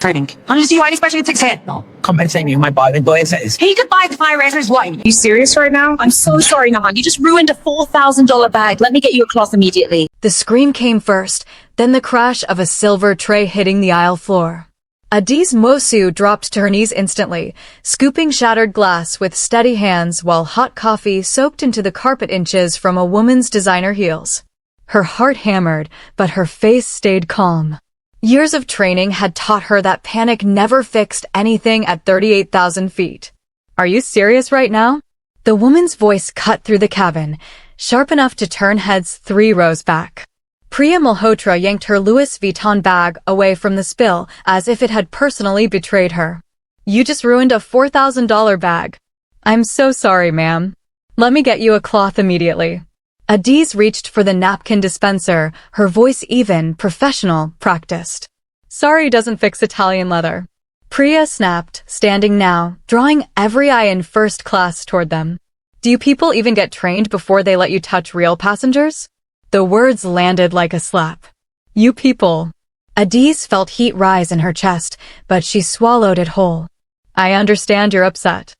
Trading. Honestly, why especially takes head? No, compensate me with my buying bonuses. He could buy the fire rescuer's wife. You serious right now? I'm so sorry, Nahan. You just ruined a $4,000 bag. Let me get you a cloth immediately. The scream came first, then the crash of a silver tray hitting the aisle floor. Adaeze Nwosu dropped to her knees instantly, scooping shattered glass with steady hands while hot coffee soaked into the carpet inches from a woman's designer heels. Her heart hammered, but her face stayed calm. Years of training had taught her that panic never fixed anything at 38,000 feet. Are you serious right now? The woman's voice cut through the cabin, sharp enough to turn heads 3 rows back. Priya Malhotra yanked her Louis Vuitton bag away from the spill as if it had personally betrayed her. You just ruined a $4,000 bag. I'm so sorry, ma'am. Let me get you a cloth immediately. Adaeze reached for the napkin dispenser, her voice even, professional, practiced. Sorry doesn't fix Italian leather. Priya snapped, standing now, drawing every eye in first class toward them. Do you people even get trained before they let you touch real passengers? The words landed like a slap. You people. Adaeze felt heat rise in her chest, but she swallowed it whole. I understand you're upset.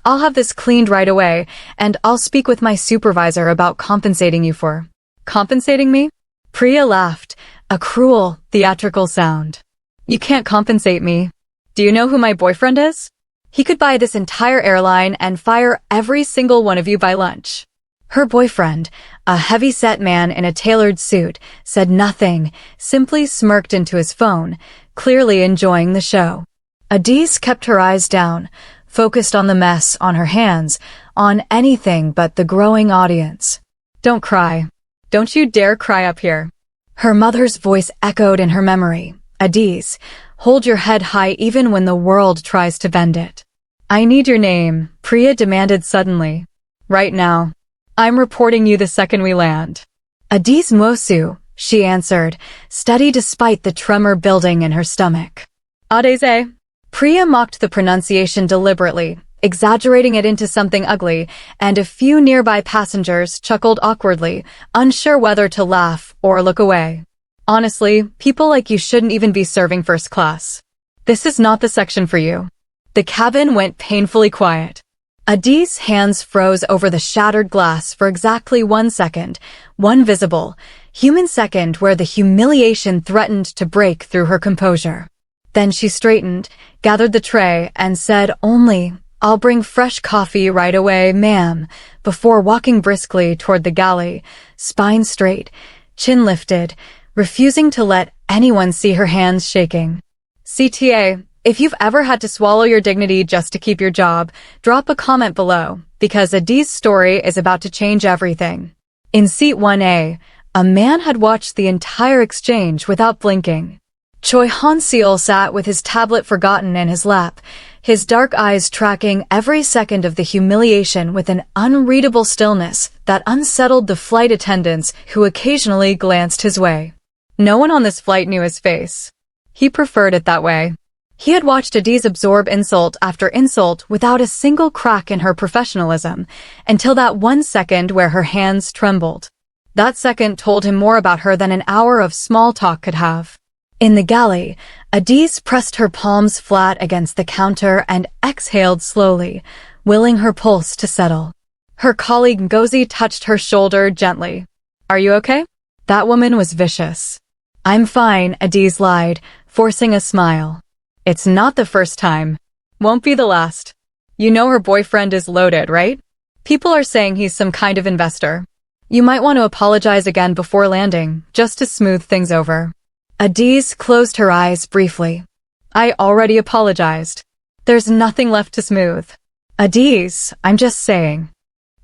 I'll have this cleaned right away, and I'll speak with my supervisor about compensating you for. Compensating me? Priya laughed, a cruel, theatrical sound. You can't compensate me. Do you know who my boyfriend is? He could buy this entire airline and fire every single one of you by lunch. Her boyfriend, a heavy-set man in a tailored suit, said nothing, simply smirked into his phone, clearly enjoying the show. Adaeze kept her eyes down, focused on the mess on her hands, on anything but the growing audience. Don't cry. Don't you dare cry up here. Her mother's voice echoed in her memory. Adaeze, hold your head high even when the world tries to bend it. I need your name, Priya demanded suddenly. Right now. I'm reporting you the second we land. Adaeze Nwosu, she answered, steady despite the tremor building in her stomach. Adaeze. Priya mocked the pronunciation deliberately, exaggerating it into something ugly, and a few nearby passengers chuckled awkwardly, unsure whether to laugh or look away. Honestly, people like you shouldn't even be serving first class. This is not the section for you. The cabin went painfully quiet. Adaeze's hands froze over the shattered glass for exactly 1 second, one visible, human second where the humiliation threatened to break through her composure. Then she straightened, gathered the tray, and said only, I'll bring fresh coffee right away, ma'am, before walking briskly toward the galley, spine straight, chin lifted, refusing to let anyone see her hands shaking. CTA, if you've ever had to swallow your dignity just to keep your job, drop a comment below, because Adaeze's story is about to change everything. In seat 1A, a man had watched the entire exchange without blinking. Choi Han-seol sat with his tablet forgotten in his lap, his dark eyes tracking every second of the humiliation with an unreadable stillness that unsettled the flight attendants who occasionally glanced his way. No one on this flight knew his face. He preferred it that way. He had watched Adaeze absorb insult after insult without a single crack in her professionalism, until that 1 second where her hands trembled. That second told him more about her than an hour of small talk could have. In the galley, Adaeze pressed her palms flat against the counter and exhaled slowly, willing her pulse to settle. Her colleague Ngozi touched her shoulder gently. Are you okay? That woman was vicious. I'm fine, Adaeze lied, forcing a smile. It's not the first time. Won't be the last. You know her boyfriend is loaded, right? People are saying he's some kind of investor. You might want to apologize again before landing, just to smooth things over. Adaeze closed her eyes briefly. I already apologized. There's nothing left to smooth. Adaeze, I'm just saying.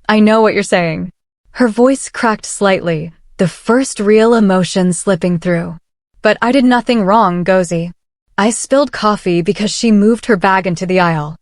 I know what you're saying. Her voice cracked slightly, the first real emotion slipping through. But I did nothing wrong, Ngozi. I spilled coffee because she moved her bag into the aisle.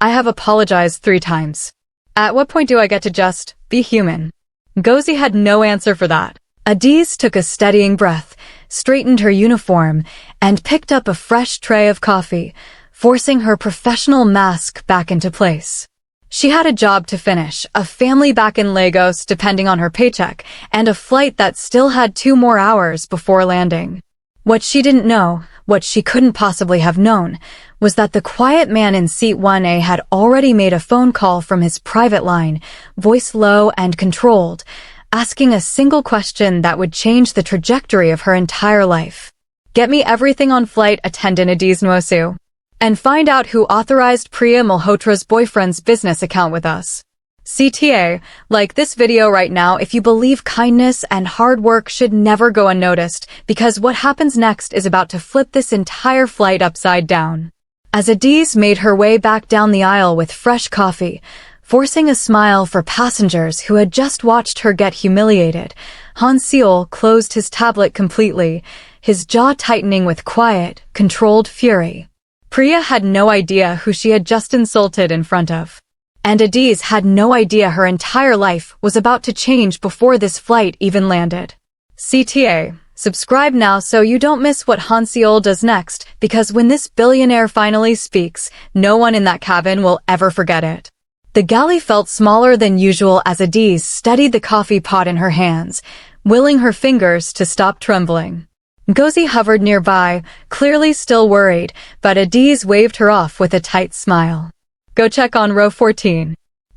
I have apologized 3 times. At what point do I get to just be human? Ngozi had no answer for that. Adaeze took a steadying breath, straightened her uniform, and picked up a fresh tray of coffee, forcing her professional mask back into place. She had a job to finish, a family back in Lagos depending on her paycheck, and a flight that still had 2 more hours before landing. What she didn't know what she couldn't possibly have known was that the quiet man in seat 1A had already made a phone call from his private line, voice low and controlled, asking a single question that would change the trajectory of her entire life. Get me everything on flight attendant Adaeze Nwosu. And find out who authorized Priya Malhotra's boyfriend's business account with us. CTA, like this video right now if you believe kindness and hard work should never go unnoticed, because what happens next is about to flip this entire flight upside down. As Adaeze made her way back down the aisle with fresh coffee, forcing a smile for passengers who had just watched her get humiliated, Han-seol closed his tablet completely, his jaw tightening with quiet, controlled fury. Priya had no idea who she had just insulted in front of. And Adaeze had no idea her entire life was about to change before this flight even landed. CTA, subscribe now so you don't miss what Han-seol does next, because when this billionaire finally speaks, no one in that cabin will ever forget it. The galley felt smaller than usual as Adaeze steadied the coffee pot in her hands, willing her fingers to stop trembling. Ngozi hovered nearby, clearly still worried, but Adaeze waved her off with a tight smile. Go check on row 14.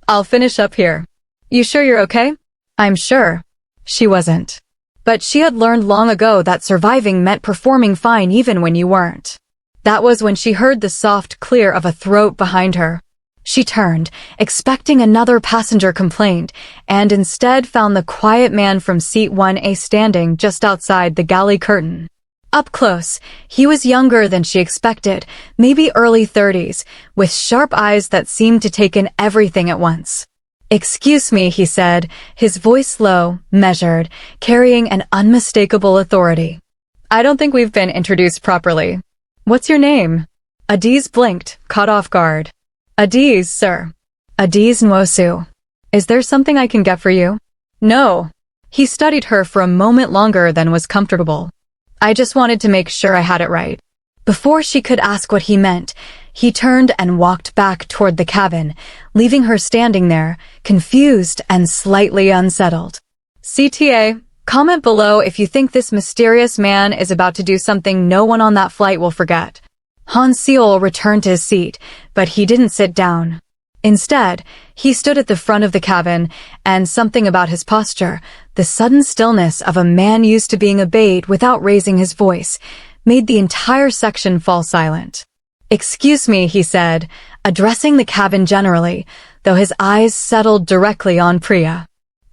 I'll finish up here. You sure you're okay? I'm sure. She wasn't. But she had learned long ago that surviving meant performing fine even when you weren't. That was when she heard the soft clear of a throat behind her. She turned, expecting another passenger complaint, and instead found the quiet man from seat 1A standing just outside the galley curtain. Up close, he was younger than she expected, maybe early 30s, with sharp eyes that seemed to take in everything at once. "Excuse me," he said, his voice low, measured, carrying an unmistakable authority. "I don't think we've been introduced properly. What's your name?" Adaeze blinked, caught off guard. "Adaeze, sir. Adaeze Nwosu. Is there something I can get for you?" "No." He studied her for a moment longer than was comfortable. "I just wanted to make sure I had it right." Before she could ask what he meant, he turned and walked back toward the cabin, leaving her standing there, confused and slightly unsettled. CTA, comment below if you think this mysterious man is about to do something no one on that flight will forget. Han-seol returned to his seat, but he didn't sit down. Instead, he stood at the front of the cabin, and something about his posture, the sudden stillness of a man used to being obeyed without raising his voice, made the entire section fall silent. "Excuse me," he said, addressing the cabin generally, though his eyes settled directly on Priya.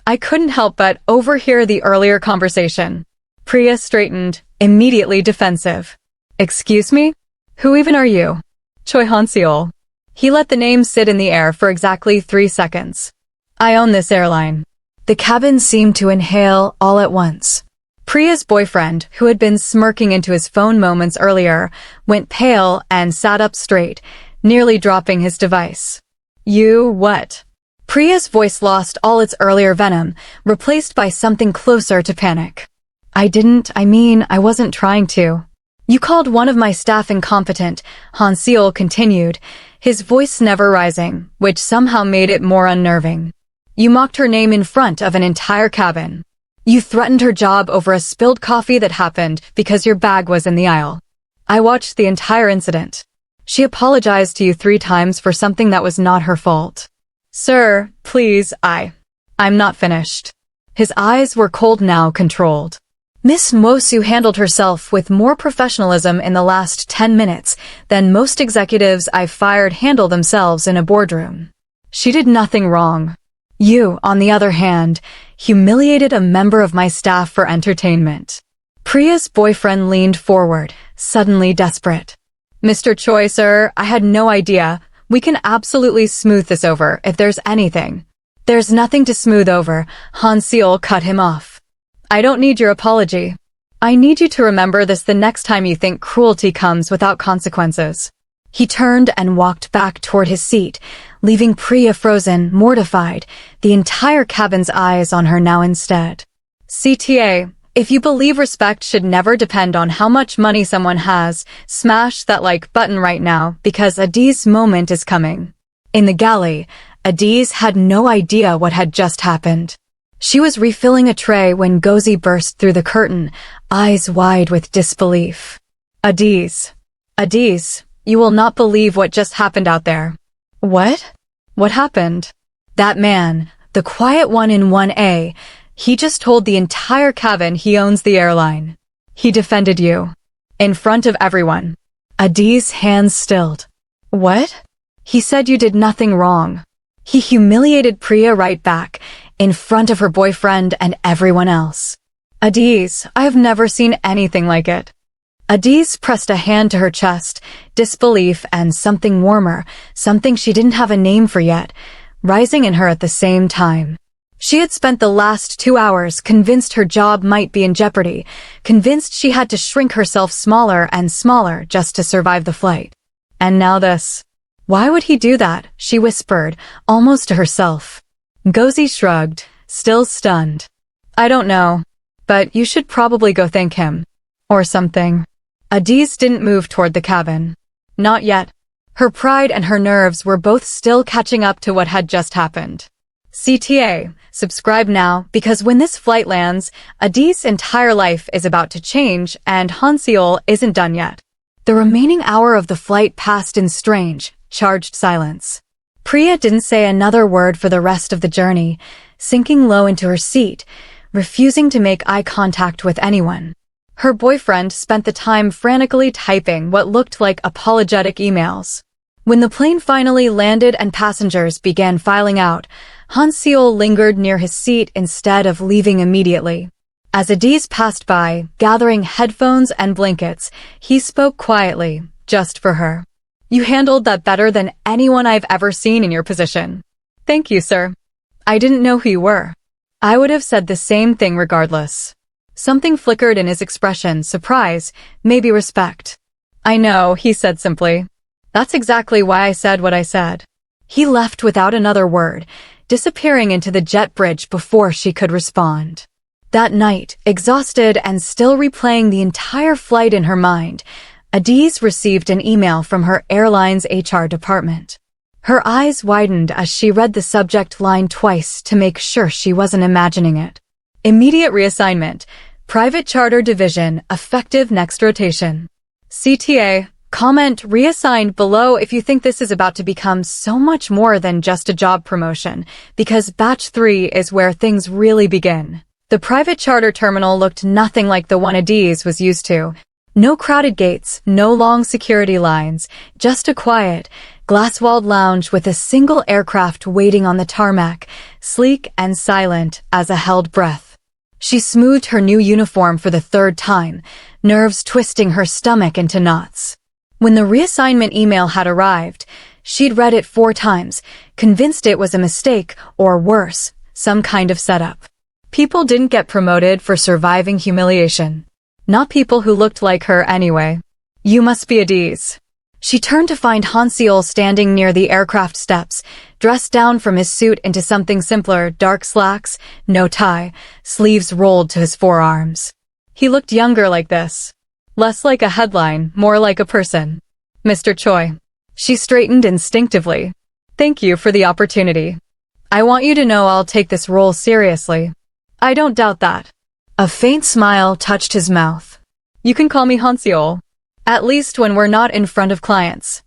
"I couldn't help but overhear the earlier conversation." Priya straightened, immediately defensive. "Excuse me? Who even are you?" "Choi Han-seol." He let the name sit in the air for exactly 3 seconds. "I own this airline." The cabin seemed to inhale all at once. Priya's boyfriend, who had been smirking into his phone moments earlier, went pale and sat up straight, nearly dropping his device. "You what?" Priya's voice lost all its earlier venom, replaced by something closer to panic. I wasn't trying to." "You called one of my staff incompetent," Han-seol continued, his voice never rising, which somehow made it more unnerving. "You mocked her name in front of an entire cabin. You threatened her job over a spilled coffee that happened because your bag was in the aisle. I watched the entire incident. She apologized to you 3 times for something that was not her fault." "Sir, please, I'm not finished." His eyes were cold now, controlled. Miss Nwosu handled herself with more professionalism in the last 10 minutes than most executives I've fired handle themselves in a boardroom. She did nothing wrong. You, on the other hand, humiliated a member of my staff for entertainment. Priya's boyfriend leaned forward, suddenly desperate. "Mr. Choi, sir, I had no idea. We can absolutely smooth this over if there's anything." "There's nothing to smooth over," Han-seol cut him off. "I don't need your apology. I need you to remember this the next time you think cruelty comes without consequences." He turned and walked back toward his seat, leaving Priya frozen, mortified, the entire cabin's eyes on her now instead. CTA, if you believe respect should never depend on how much money someone has, smash that like button right now because Adaeze's moment is coming. In the galley, Adaeze had no idea what had just happened. She was refilling a tray when Ngozi burst through the curtain, eyes wide with disbelief. Adaeze. Adaeze, you will not believe what just happened out there. What? What happened? That man, the quiet one in 1A, he just told the entire cabin he owns the airline. He defended you. In front of everyone. Adaeze's hands stilled. What? He said you did nothing wrong. He humiliated Priya right back, in front of her boyfriend and everyone else. Adaeze, I have never seen anything like it. Adaeze pressed a hand to her chest, disbelief and something warmer, something she didn't have a name for yet, rising in her at the same time. She had spent the last 2 hours convinced her job might be in jeopardy, convinced she had to shrink herself smaller and smaller just to survive the flight. And now this. Why would he do that? She whispered, almost to herself. Ngozi shrugged, still stunned. I don't know, but you should probably go thank him. Or something. Adaeze didn't move toward the cabin. Not yet. Her pride and her nerves were both still catching up to what had just happened. CTA, subscribe now, because when this flight lands, Adaeze's entire life is about to change and Han-seol isn't done yet. The remaining hour of the flight passed in strange, charged silence. Priya didn't say another word for the rest of the journey, sinking low into her seat, refusing to make eye contact with anyone. Her boyfriend spent the time frantically typing what looked like apologetic emails. When the plane finally landed and passengers began filing out, Han-seol lingered near his seat instead of leaving immediately. As Adaeze passed by, gathering headphones and blankets, he spoke quietly, just for her. You handled that better than anyone I've ever seen in your position. Thank you, sir. I didn't know who you were. I would have said the same thing regardless. Something flickered in his expression, surprise, maybe respect. I know, he said simply. That's exactly why I said what I said. He left without another word, disappearing into the jet bridge before she could respond. That night, exhausted and still replaying the entire flight in her mind, Adaeze received an email from her airline's HR department. Her eyes widened as she read the subject line twice to make sure she wasn't imagining it. Immediate reassignment. Private Charter Division, effective next rotation. CTA, comment reassigned below if you think this is about to become so much more than just a job promotion, because Batch 3 is where things really begin. The private charter terminal looked nothing like the one Adaeze was used to. No crowded gates, no long security lines, just a quiet, glass-walled lounge with a single aircraft waiting on the tarmac, sleek and silent as a held breath. She smoothed her new uniform for the 3rd time, nerves twisting her stomach into knots. When the reassignment email had arrived, she'd read it 4 times, convinced it was a mistake, or worse, some kind of setup. People didn't get promoted for surviving humiliation. Not people who looked like her anyway. You must be Adaeze. She turned to find Han-seol standing near the aircraft steps, dressed down from his suit into something simpler, dark slacks, no tie, sleeves rolled to his forearms. He looked younger like this. Less like a headline, more like a person. Mr. Choi. She straightened instinctively. Thank you for the opportunity. I want you to know I'll take this role seriously. I don't doubt that. A faint smile touched his mouth. You can call me Han-seol. At least when we're not in front of clients.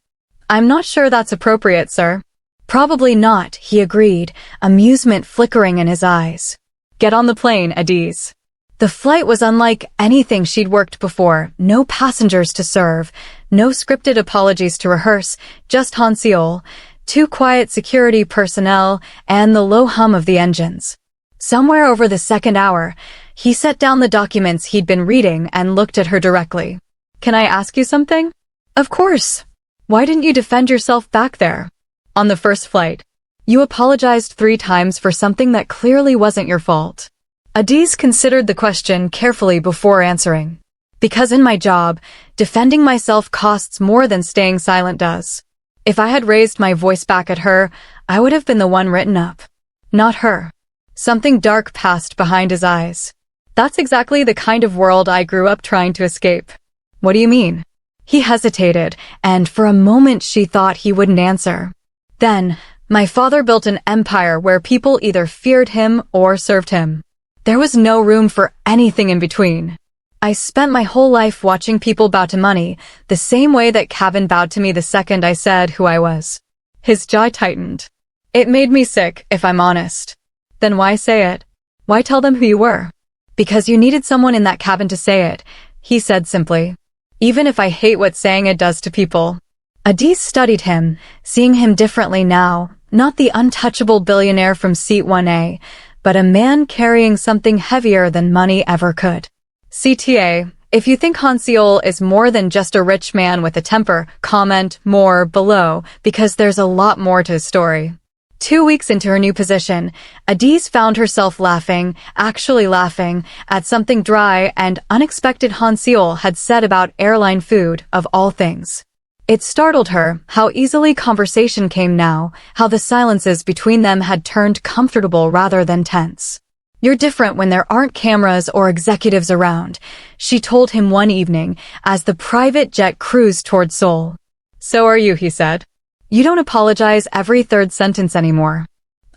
I'm not sure that's appropriate, sir. Probably not, he agreed, amusement flickering in his eyes. Get on the plane, Adaeze. The flight was unlike anything she'd worked before. No passengers to serve, no scripted apologies to rehearse, just Han-seol, 2 quiet security personnel, and the low hum of the engines. Somewhere over the 2nd hour, he set down the documents he'd been reading and looked at her directly. Can I ask you something? Of course. Why didn't you defend yourself back there? On the first flight. You apologized 3 times for something that clearly wasn't your fault. Adaeze considered the question carefully before answering. Because in my job, defending myself costs more than staying silent does. If I had raised my voice back at her, I would have been the one written up. Not her. Something dark passed behind his eyes. That's exactly the kind of world I grew up trying to escape. What do you mean? He hesitated, and for a moment she thought he wouldn't answer. Then, my father built an empire where people either feared him or served him. There was no room for anything in between. I spent my whole life watching people bow to money, the same way that Kevin bowed to me the second I said who I was. His jaw tightened. It made me sick, if I'm honest. Then why say it? Why tell them who you were? Because you needed someone in that cabin to say it, he said simply. Even if I hate what saying it does to people. Adaeze studied him, seeing him differently now, not the untouchable billionaire from seat 1A, but a man carrying something heavier than money ever could. CTA, if you think Han-seol is more than just a rich man with a temper, comment more below, because there's a lot more to his story. 2 weeks into her new position, Adaeze found herself laughing, actually laughing, at something dry and unexpected Han-seol had said about airline food, of all things. It startled her how easily conversation came now, how the silences between them had turned comfortable rather than tense. You're different when there aren't cameras or executives around, she told him one evening as the private jet cruised toward Seoul. So are you, he said. You don't apologize every third sentence anymore.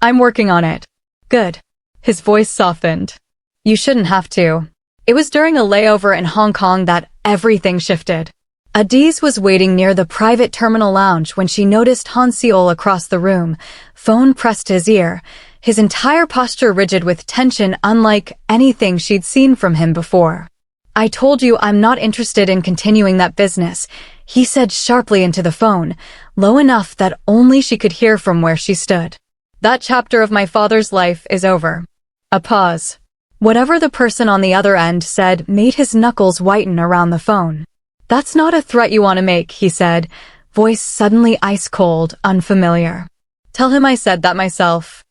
I'm working on it. Good. His voice softened. You shouldn't have to. It was during a layover in Hong Kong that everything shifted. Adaeze was waiting near the private terminal lounge when she noticed Han-seol across the room, phone pressed to his ear, his entire posture rigid with tension unlike anything she'd seen from him before. I told you I'm not interested in continuing that business, he said sharply into the phone, low enough that only she could hear from where she stood. That chapter of my father's life is over. A pause. Whatever the person on the other end said made his knuckles whiten around the phone. That's not a threat you want to make, he said, voice suddenly ice-cold, unfamiliar. Tell him I said that myself.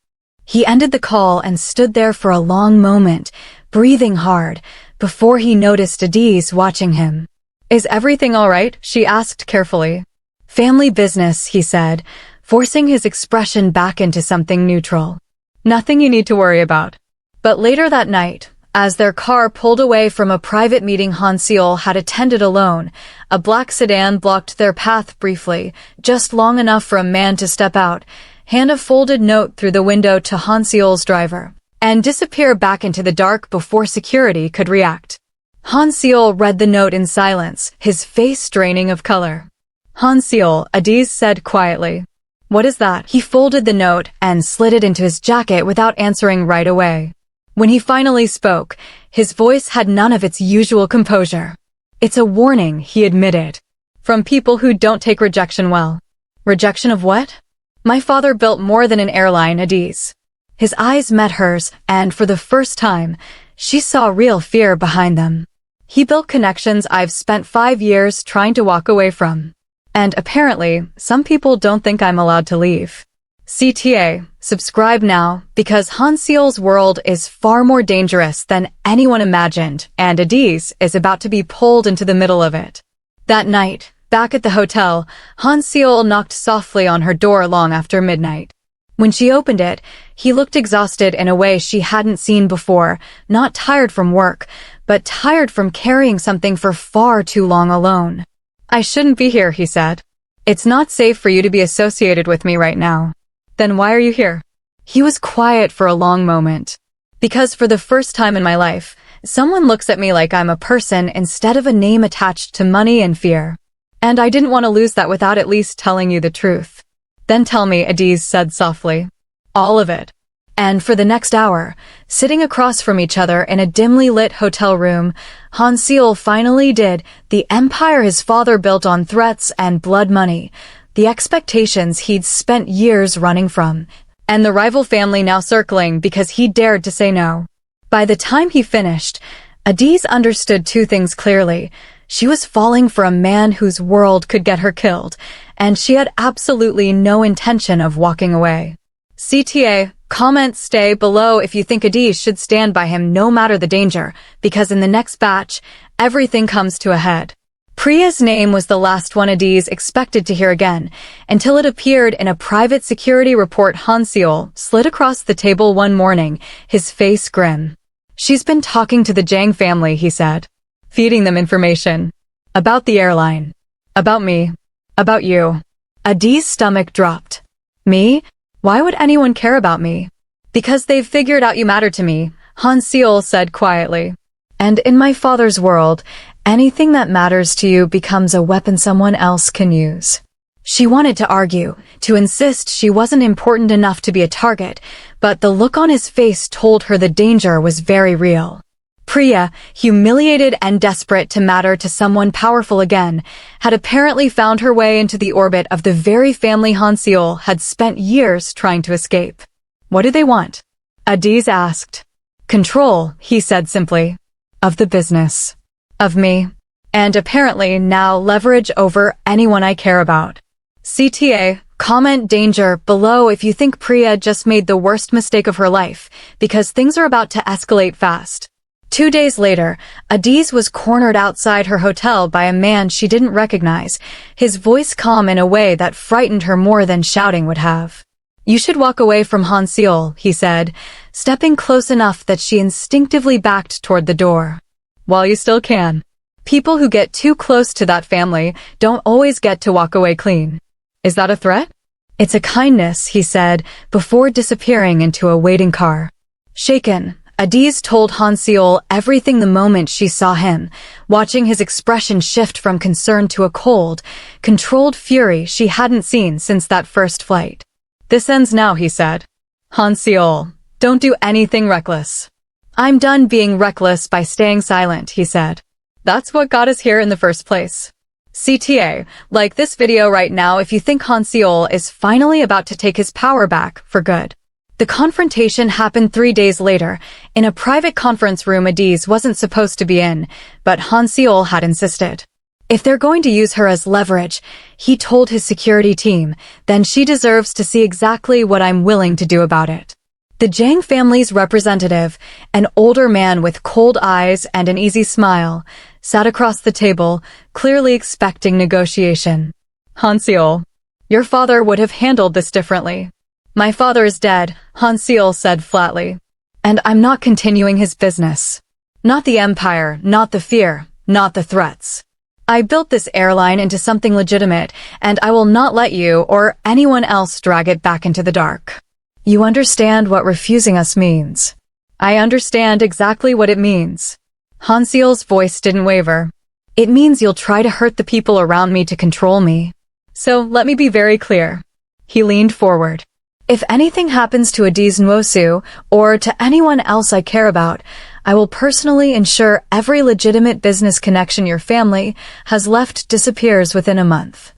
He ended the call and stood there for a long moment, breathing hard, before he noticed Adaeze watching him. Is everything all right? She asked carefully. Family business, he said, forcing his expression back into something neutral. Nothing you need to worry about. But later that night, as their car pulled away from a private meeting Han-seol had attended alone, a black sedan blocked their path briefly, just long enough for a man to step out, hand a folded note through the window to Han-seol's driver, and disappear back into the dark before security could react. Han-seol read the note in silence, his face draining of color. Han-seol, Adaeze said quietly. What is that? He folded the note and slid it into his jacket without answering right away. When he finally spoke, his voice had none of its usual composure. It's a warning, he admitted. From people who don't take rejection well. Rejection of what? My father built more than an airline, Adaeze. His eyes met hers, and for the first time, she saw real fear behind them. He built connections I've spent 5 years trying to walk away from. And apparently, some people don't think I'm allowed to leave. CTA, subscribe now, because Han-seol's world is far more dangerous than anyone imagined, and Adaeze is about to be pulled into the middle of it. That night, back at the hotel, Han-seol knocked softly on her door long after midnight. When she opened it, he looked exhausted in a way she hadn't seen before, not tired from work, but tired from carrying something for far too long alone. I shouldn't be here, he said. It's not safe for you to be associated with me right now. Then why are you here? He was quiet for a long moment. Because for the first time in my life, someone looks at me like I'm a person instead of a name attached to money and fear. And I didn't want to lose that without at least telling you the truth. Then tell me, Adaeze said softly. All of it. And for the next hour, sitting across from each other in a dimly lit hotel room, Han-seol finally did the empire his father built on threats and blood money, the expectations he'd spent years running from, and the rival family now circling because he dared to say no. By the time he finished, Adaeze understood two things clearly. She was falling for a man whose world could get her killed, and she had absolutely no intention of walking away. CTA, comment stay below if you think Adaeze should stand by him no matter the danger, because in the next batch, everything comes to a head. Priya's name was the last one Adaeze expected to hear again, until it appeared in a private security report. Han-seol slid across the table one morning, his face grim. She's been talking to the Jang family, he said. Feeding them information. About the airline. About me. About you. Adaze's stomach dropped. Me? Why would anyone care about me? Because they've figured out you matter to me, Han-seol said quietly. And in my father's world, anything that matters to you becomes a weapon someone else can use. She wanted to argue, to insist she wasn't important enough to be a target, but the look on his face told her the danger was very real. Priya, humiliated and desperate to matter to someone powerful again, had apparently found her way into the orbit of the very family Han-seol had spent years trying to escape. What do they want? Adaeze asked. Control, he said simply. Of the business. Of me. And apparently now leverage over anyone I care about. CTA, comment danger below if you think Priya just made the worst mistake of her life, because things are about to escalate fast. 2 days later, Adaeze was cornered outside her hotel by a man she didn't recognize, his voice calm in a way that frightened her more than shouting would have. You should walk away from Han-seol, he said, stepping close enough that she instinctively backed toward the door. While you still can. People who get too close to that family don't always get to walk away clean. Is that a threat? It's a kindness, he said, before disappearing into a waiting car. Shaken, Adaeze told Han-seol everything the moment she saw him, watching his expression shift from concern to a cold, controlled fury she hadn't seen since that first flight. This ends now, he said. Han-seol, don't do anything reckless. I'm done being reckless by staying silent, he said. That's what got us here in the first place. CTA, like this video right now if you think Han-seol is finally about to take his power back for good. The confrontation happened 3 days later, in a private conference room Adaeze wasn't supposed to be in, but Han-seol had insisted. If they're going to use her as leverage, he told his security team, then she deserves to see exactly what I'm willing to do about it. The Jang family's representative, an older man with cold eyes and an easy smile, sat across the table, clearly expecting negotiation. Han-seol, your father would have handled this differently. My father is dead, Han-seol said flatly. And I'm not continuing his business. Not the empire, not the fear, not the threats. I built this airline into something legitimate, and I will not let you or anyone else drag it back into the dark. You understand what refusing us means. I understand exactly what it means. Han-seol's voice didn't waver. It means you'll try to hurt the people around me to control me. So let me be very clear. He leaned forward. If anything happens to Adaeze Nwosu or to anyone else I care about, I will personally ensure every legitimate business connection your family has left disappears within a month.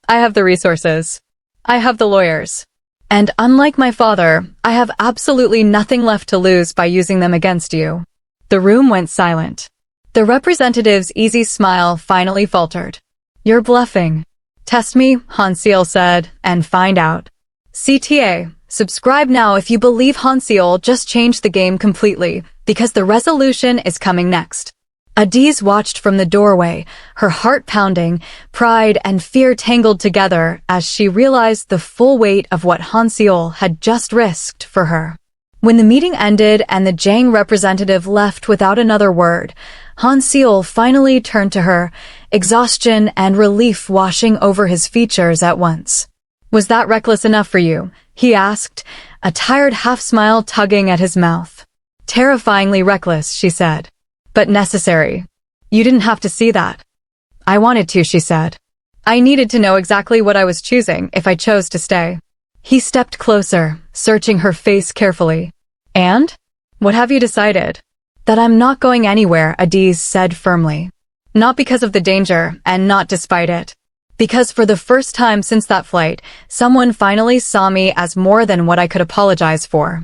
I have the resources. I have the lawyers. And unlike my father, I have absolutely nothing left to lose by using them against you. The room went silent. The representative's easy smile finally faltered. You're bluffing. Test me, Han-seol said, and find out. CTA, subscribe now if you believe Han-seol just changed the game completely, because the resolution is coming next. Adaeze watched from the doorway, her heart pounding, pride and fear tangled together as she realized the full weight of what Han-seol had just risked for her. When the meeting ended and the Jang representative left without another word, Han-seol finally turned to her, exhaustion and relief washing over his features at once. Was that reckless enough for you? He asked, a tired half-smile tugging at his mouth. Terrifyingly reckless, she said. But necessary. You didn't have to see that. I wanted to, she said. I needed to know exactly what I was choosing if I chose to stay. He stepped closer, searching her face carefully. And? What have you decided? That I'm not going anywhere, Adaeze said firmly. Not because of the danger, and not despite it. Because for the first time since that flight, someone finally saw me as more than what I could apologize for.